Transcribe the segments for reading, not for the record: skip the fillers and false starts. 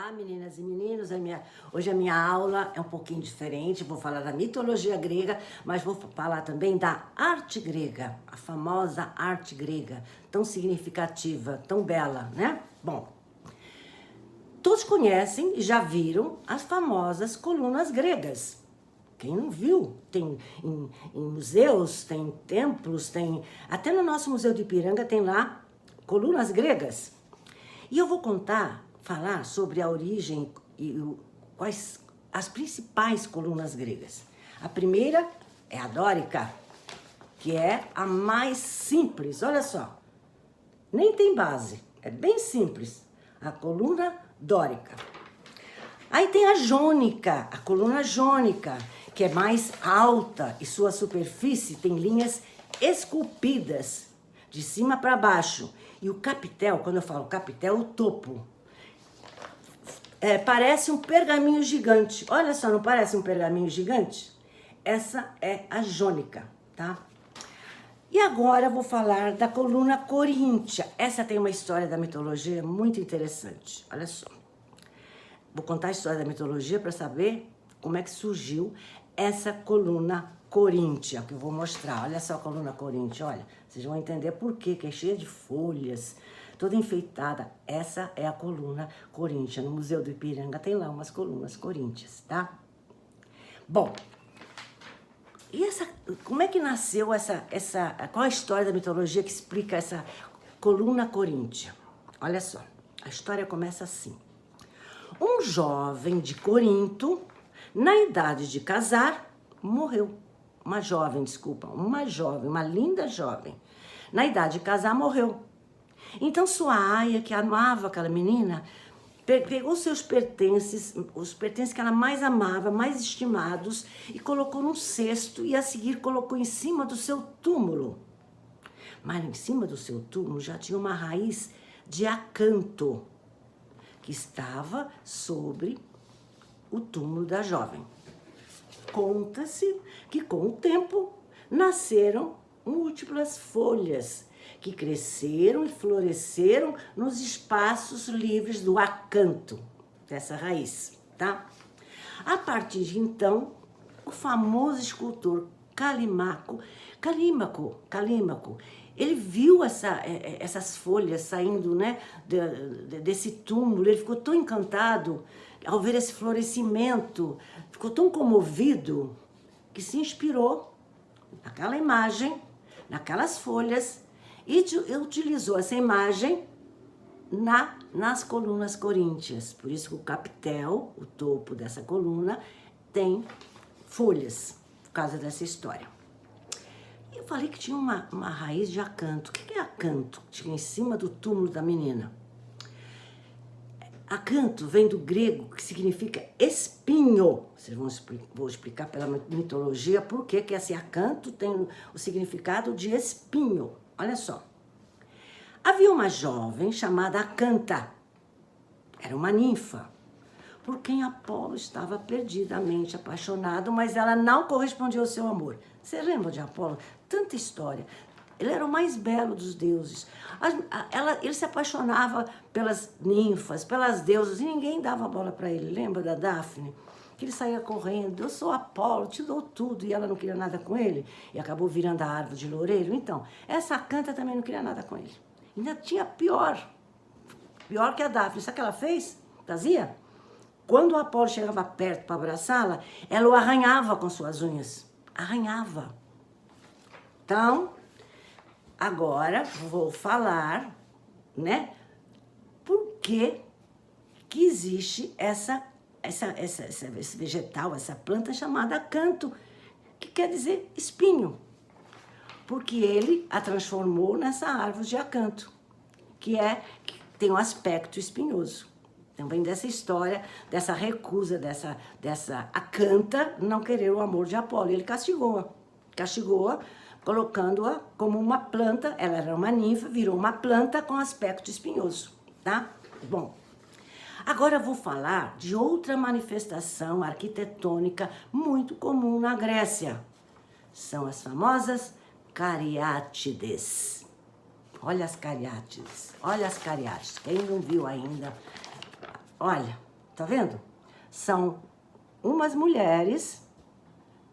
Olá, meninas e meninos. Hoje a minha aula é um pouquinho diferente. Vou falar da mitologia grega, mas vou falar também da arte grega, a famosa arte grega, tão significativa, tão bela, né? Bom, todos conhecem e já viram as famosas colunas gregas. Quem não viu? Tem em museus, tem em templos, tem... Até no nosso Museu de Ipiranga tem lá colunas gregas. E eu vou falar sobre a origem e quais as principais colunas gregas. A primeira é a dórica, que é a mais simples. Olha só, nem tem base, é bem simples. A coluna dórica. Aí tem a jônica, a coluna jônica, que é mais alta e sua superfície tem linhas esculpidas, de cima para baixo. E o capitel, quando eu falo capitel, o topo, parece um pergaminho gigante. Olha só, não parece um pergaminho gigante? Essa é a jônica, tá? E agora eu vou falar da coluna coríntia. Essa tem uma história da mitologia muito interessante. Olha só. Vou contar a história da mitologia para saber como é que surgiu essa coluna coríntia, que eu vou mostrar. Olha só a coluna coríntia, olha. Vocês vão entender por quê, que é cheia de folhas, toda enfeitada. Essa é a coluna coríntia. No Museu do Ipiranga tem lá umas colunas coríntias, tá? Bom, e como é que nasceu qual a história da mitologia que explica essa coluna coríntia? Olha só, a história começa assim. Um jovem de Corinto, na idade de casar, morreu. Uma linda jovem, na idade de casar, morreu. Então sua aia, que amava aquela menina, pegou seus pertences, os pertences que ela mais amava, mais estimados, e colocou num cesto e a seguir colocou em cima do seu túmulo. Mas em cima do seu túmulo já tinha uma raiz de acanto, que estava sobre o túmulo da jovem. Conta-se que com o tempo nasceram múltiplas folhas que cresceram e floresceram nos espaços livres do acanto dessa raiz, tá? A partir de então, o famoso escultor Calímaco, ele viu essas folhas saindo, né, desse túmulo. Ele ficou tão encantado ao ver esse florescimento, ficou tão comovido que se inspirou naquela imagem, naquelas folhas, e utilizou essa imagem nas colunas coríntias. Por isso que o capitel, o topo dessa coluna, tem folhas, por causa dessa história. Eu falei que tinha uma raiz de acanto. O que é acanto? Tinha em cima do túmulo da menina. Acanto vem do grego, que significa espinho. Vocês vou explicar pela mitologia por que esse acanto tem o significado de espinho. Olha só. Havia uma jovem chamada Acanta. Era uma ninfa, por quem Apolo estava perdidamente apaixonado, mas ela não correspondia ao seu amor. Você lembra de Apolo? Tanta história. Ele era o mais belo dos deuses. Ele se apaixonava pelas ninfas, pelas deusas, e ninguém dava bola para ele. Lembra da Daphne? Que ele saía correndo, eu sou Apolo, te dou tudo, e ela não queria nada com ele, e acabou virando a árvore de loureiro. Então, essa Acanta também não queria nada com ele. Ainda tinha pior que a Daphne. Sabe o que ela fez? Fazia? Quando o Apolo chegava perto para abraçá-la, ela o arranhava com suas unhas. Arranhava. Então, agora vou falar, né, por que existe esse vegetal, essa planta chamada acanto, que quer dizer espinho. Porque ele a transformou nessa árvore de acanto, que tem um aspecto espinhoso. Então vem dessa história, dessa recusa, dessa Acanta não querer o amor de Apolo. Ele castigou-a, colocando-a como uma planta. Ela era uma ninfa, virou uma planta com aspecto espinhoso, tá? Bom, agora eu vou falar de outra manifestação arquitetônica muito comum na Grécia. São as famosas cariátides. Olha as cariátides, olha as cariátides. Quem não viu ainda, olha, Tá vendo? São umas mulheres,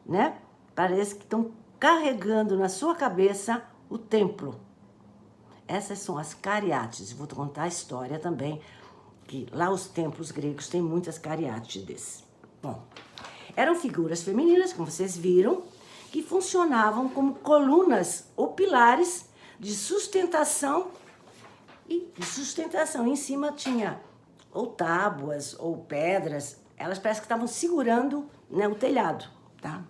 né? Parece que estão carregando na sua cabeça o templo. Essas são as cariátides. Vou contar a história também, que lá os templos gregos têm muitas cariátides. Bom, eram figuras femininas, como vocês viram, que funcionavam como colunas ou pilares de sustentação. E de sustentação. Em cima tinha ou tábuas ou pedras. Elas parecem que estavam segurando, né, o telhado, tá?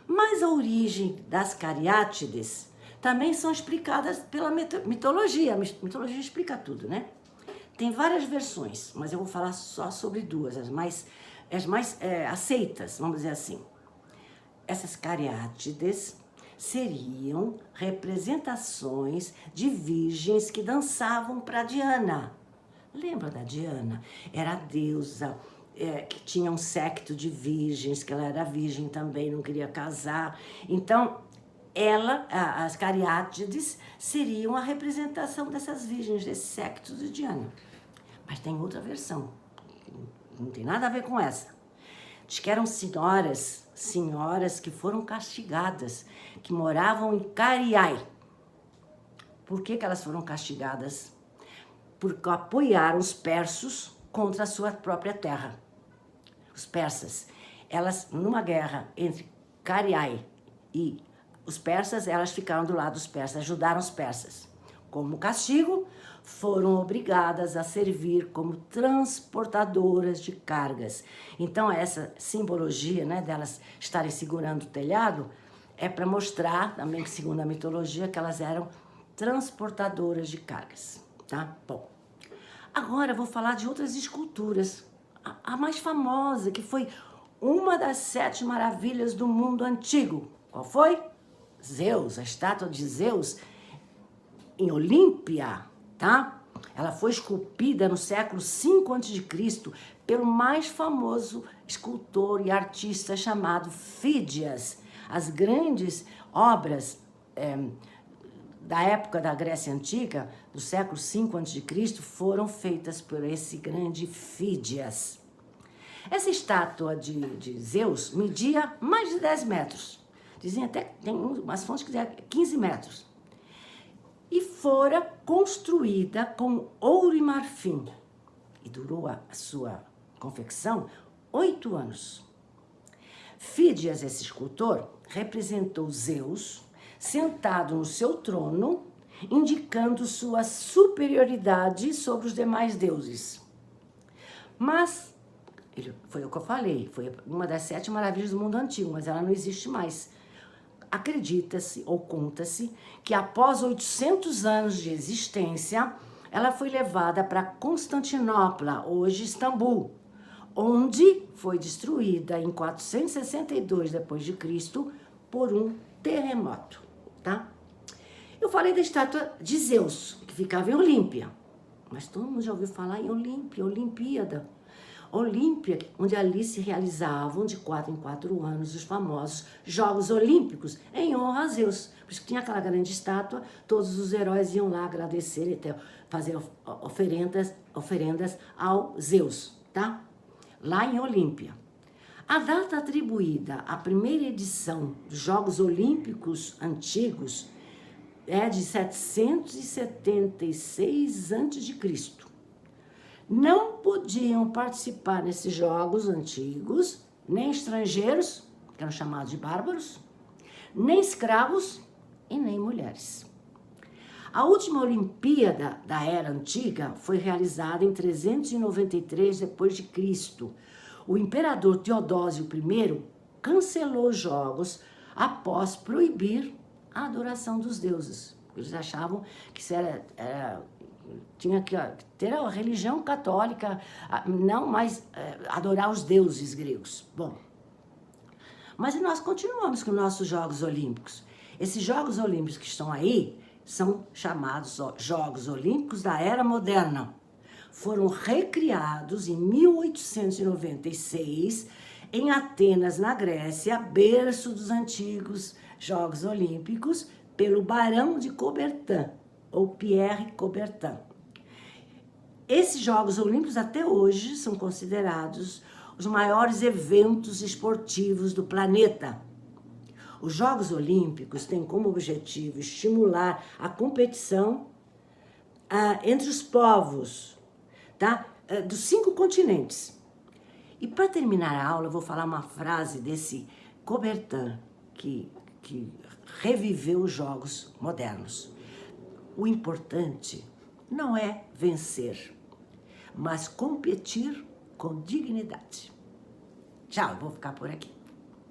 Mas a origem das cariátides também são explicadas pela mitologia. A mitologia explica tudo, né? Tem várias versões, mas eu vou falar só sobre duas, as mais aceitas, vamos dizer assim. Essas cariátides seriam representações de virgens que dançavam para Diana. Lembra da Diana? Era a deusa que tinha um séquito de virgens, que ela era virgem também, não queria casar. Então, as cariátides seriam a representação dessas virgens, desse séquito de Diana. Mas tem outra versão, não tem nada a ver com essa. Diz que eram senhoras que foram castigadas, que moravam em Cariai. Por que elas foram castigadas? Porque apoiaram os persas contra a sua própria terra. Os persas, elas, numa guerra entre Cariai e os persas, elas ficaram do lado dos persas, ajudaram os persas. Como castigo, foram obrigadas a servir como transportadoras de cargas. Então, essa simbologia, né, delas estarem segurando o telhado, é para mostrar, também que segundo a mitologia, que elas eram transportadoras de cargas, tá? Bom, agora eu vou falar de outras esculturas. A mais famosa, que foi uma das 7 maravilhas do mundo antigo. Qual foi? Zeus, a estátua de Zeus em Olímpia, tá? Ela foi esculpida no século V a.C. pelo mais famoso escultor e artista chamado Fídias. As grandes obras da época da Grécia Antiga, do século V a.C., foram feitas por esse grande Fídias. Essa estátua de Zeus media mais de 10 metros. Dizem até, tem umas fontes que dizem 15 metros. E fora construída com ouro e marfim. E durou a sua confecção 8 anos. Fídias, esse escultor, representou Zeus sentado no seu trono, indicando sua superioridade sobre os demais deuses. Mas, foi o que eu falei, foi uma das 7 maravilhas do mundo antigo, mas ela não existe mais. Acredita-se ou conta-se que após 800 anos de existência, ela foi levada para Constantinopla, hoje Istambul, onde foi destruída em 462 d.C. por um terremoto, tá? Eu falei da estátua de Zeus, que ficava em Olímpia, mas todo mundo já ouviu falar em Olímpia, Olimpíada. Olímpia, onde ali se realizavam de 4 em 4 anos os famosos Jogos Olímpicos em honra a Zeus. Por isso que tinha aquela grande estátua, todos os heróis iam lá agradecer e fazer oferendas ao Zeus, tá? Lá em Olímpia. A data atribuída à primeira edição dos Jogos Olímpicos antigos é de 776 a.C. Não podiam participar nesses jogos antigos, nem estrangeiros, que eram chamados de bárbaros, nem escravos e nem mulheres. A última Olimpíada da Era Antiga foi realizada em 393 d.C. O imperador Teodósio I cancelou os jogos após proibir a adoração dos deuses. Eles achavam que isso tinha que ter a religião católica, não mais adorar os deuses gregos. Bom, mas nós continuamos com nossos Jogos Olímpicos. Esses Jogos Olímpicos que estão aí são chamados Jogos Olímpicos da Era Moderna. Foram recriados em 1896 em Atenas, na Grécia, berço dos antigos Jogos Olímpicos, pelo Barão de Coubertin, ou Pierre Coubertin. Esses Jogos Olímpicos até hoje são considerados os maiores eventos esportivos do planeta. Os Jogos Olímpicos têm como objetivo estimular a competição entre os povos, tá? Dos 5 continentes. E para terminar a aula, eu vou falar uma frase desse Coubertin, que reviveu os Jogos modernos. O importante não é vencer, mas competir com dignidade. Tchau, vou ficar por aqui.